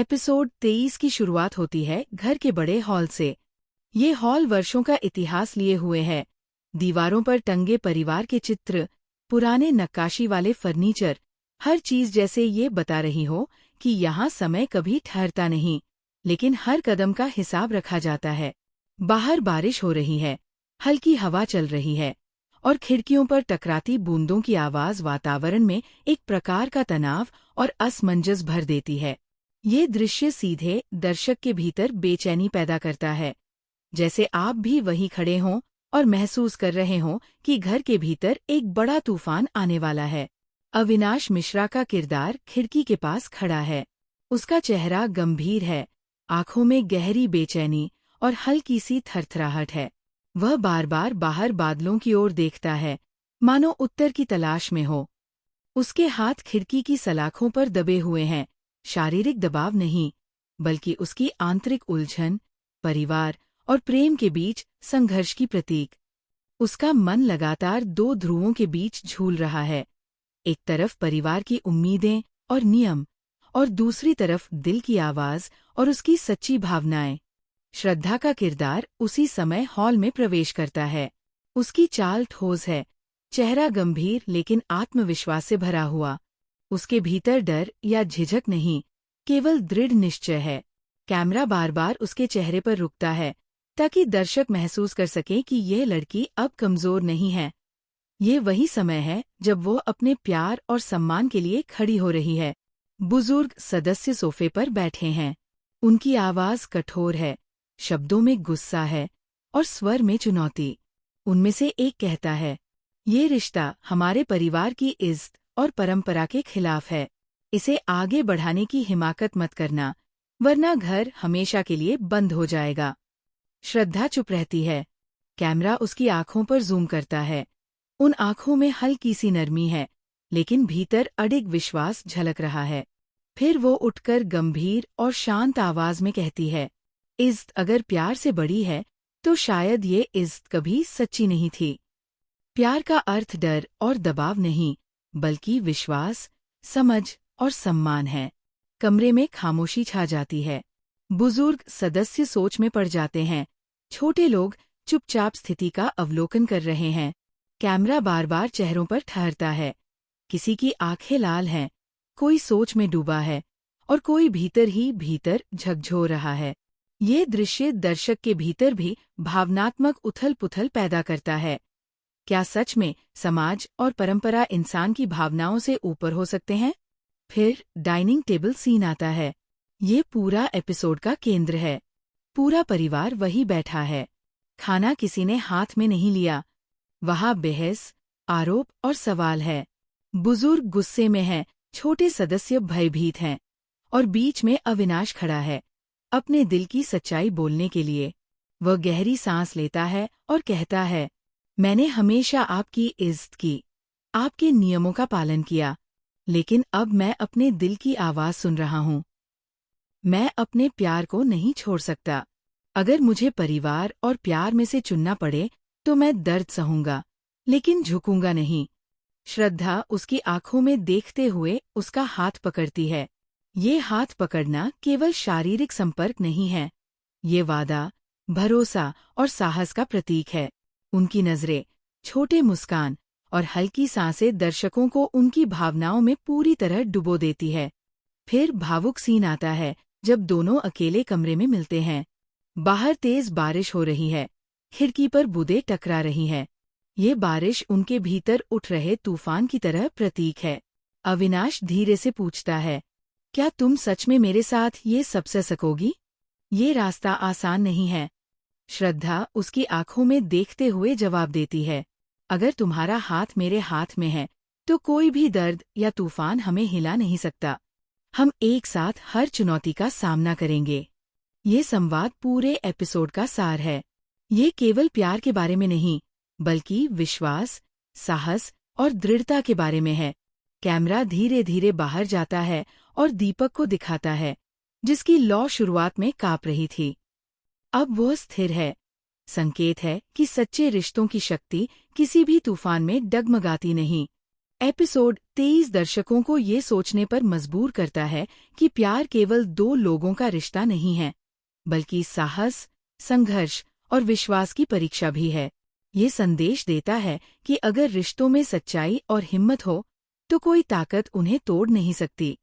Episode 23 की शुरुआत होती है घर के बड़े हॉल से। ये हॉल वर्षों का इतिहास लिए हुए है। दीवारों पर टंगे परिवार के चित्र, पुराने नक्काशी वाले फर्नीचर, हर चीज जैसे ये बता रही हो कि यहाँ समय कभी ठहरता नहीं, लेकिन हर कदम का हिसाब रखा जाता है। बाहर बारिश हो रही है, हल्की हवा चल रही है और खिड़कियों पर टकराती बूंदों की आवाज वातावरण में एक प्रकार का तनाव और असमंजस भर देती है। ये दृश्य सीधे दर्शक के भीतर बेचैनी पैदा करता है, जैसे आप भी वहीं खड़े हों और महसूस कर रहे हों कि घर के भीतर एक बड़ा तूफान आने वाला है। अविनाश मिश्रा का किरदार खिड़की के पास खड़ा है। उसका चेहरा गंभीर है, आंखों में गहरी बेचैनी और हल्की सी थरथराहट है। वह बार बार बाहर बादलों की ओर देखता है, मानो उत्तर की तलाश में हो। उसके हाथ खिड़की की सलाखों पर दबे हुए हैं, शारीरिक दबाव नहीं, बल्कि उसकी आंतरिक उलझन, परिवार और प्रेम के बीच संघर्ष की प्रतीक। उसका मन लगातार दो ध्रुवों के बीच झूल रहा है, एक तरफ परिवार की उम्मीदें और नियम, और दूसरी तरफ दिल की आवाज और उसकी सच्ची भावनाएं। श्रद्धा का किरदार उसी समय हॉल में प्रवेश करता है। उसकी चाल ठोस है, चेहरा गंभीर लेकिन आत्मविश्वास से भरा हुआ। उसके भीतर डर या झिझक नहीं, केवल दृढ़ निश्चय है। कैमरा बार बार उसके चेहरे पर रुकता है, ताकि दर्शक महसूस कर सके कि यह लड़की अब कमजोर नहीं है। ये वही समय है जब वो अपने प्यार और सम्मान के लिए खड़ी हो रही है। बुजुर्ग सदस्य सोफे पर बैठे हैं। उनकी आवाज कठोर है, शब्दों में गुस्सा है और स्वर में चुनौती। उनमें से एक कहता है, ये रिश्ता हमारे परिवार की इज्जत और परंपरा के खिलाफ है। इसे आगे बढ़ाने की हिमाकत मत करना, वरना घर हमेशा के लिए बंद हो जाएगा। श्रद्धा चुप रहती है। कैमरा उसकी आंखों पर जूम करता है। उन आंखों में हल्की सी नरमी है, लेकिन भीतर अडिग विश्वास झलक रहा है। फिर वो उठकर गंभीर और शांत आवाज में कहती है, इज्जत अगर प्यार से बड़ी है, तो शायद ये इज्जत कभी सच्ची नहीं थी। प्यार का अर्थ डर और दबाव नहीं, बल्कि विश्वास, समझ और सम्मान है। कमरे में खामोशी छा जाती है। बुजुर्ग सदस्य सोच में पड़ जाते हैं। छोटे लोग चुपचाप स्थिति का अवलोकन कर रहे हैं। कैमरा बार बार चेहरों पर ठहरता है। किसी की आंखें लाल हैं, कोई सोच में डूबा है और कोई भीतर ही भीतर झकझोर रहा है। ये दृश्य दर्शक के भीतर भी भावनात्मक उथल-पुथल पैदा करता है। क्या सच में समाज और परंपरा इंसान की भावनाओं से ऊपर हो सकते हैं? फिर डाइनिंग टेबल सीन आता है। ये पूरा एपिसोड का केंद्र है। पूरा परिवार वही बैठा है। खाना किसी ने हाथ में नहीं लिया। वहाँ बहस, आरोप और सवाल है। बुजुर्ग गुस्से में हैं, छोटे सदस्य भयभीत हैं, और बीच में अविनाश खड़ा है, अपने दिल की सच्चाई बोलने के लिए। वह गहरी सांस लेता है और कहता है, मैंने हमेशा आपकी इज्जत की, आपके नियमों का पालन किया, लेकिन अब मैं अपने दिल की आवाज सुन रहा हूँ। मैं अपने प्यार को नहीं छोड़ सकता। अगर मुझे परिवार और प्यार में से चुनना पड़े, तो मैं दर्द सहूंगा, लेकिन झुकूंगा नहीं। श्रद्धा उसकी आंखों में देखते हुए उसका हाथ पकड़ती है। ये हाथ पकड़ना केवल शारीरिक संपर्क नहीं है, ये वादा, भरोसा और साहस का प्रतीक है। उनकी नजरें, छोटे मुस्कान और हल्की सांसें दर्शकों को उनकी भावनाओं में पूरी तरह डुबो देती है। फिर भावुक सीन आता है, जब दोनों अकेले कमरे में मिलते हैं। बाहर तेज बारिश हो रही है, खिड़की पर बूंदें टकरा रही हैं। ये बारिश उनके भीतर उठ रहे तूफान की तरह प्रतीक है। अविनाश धीरे से पूछता है, क्या तुम सच में मेरे साथ ये सब सह सकोगी? ये रास्ता आसान नहीं है। श्रद्धा उसकी आंखों में देखते हुए जवाब देती है, अगर तुम्हारा हाथ मेरे हाथ में है, तो कोई भी दर्द या तूफान हमें हिला नहीं सकता। हम एक साथ हर चुनौती का सामना करेंगे। ये संवाद पूरे एपिसोड का सार है। ये केवल प्यार के बारे में नहीं, बल्कि विश्वास, साहस और दृढ़ता के बारे में है। कैमरा धीरे धीरे बाहर जाता है और दीपक को दिखाता है, जिसकी लौ शुरुआत में कांप रही थी। अब वह स्थिर है। संकेत है कि सच्चे रिश्तों की शक्ति किसी भी तूफान में डगमगाती नहीं। एपिसोड 23 दर्शकों को ये सोचने पर मजबूर करता है कि प्यार केवल दो लोगों का रिश्ता नहीं है, बल्कि साहस, संघर्ष और विश्वास की परीक्षा भी है। ये संदेश देता है कि अगर रिश्तों में सच्चाई और हिम्मत हो, तो कोई ताकत उन्हें तोड़ नहीं सकती।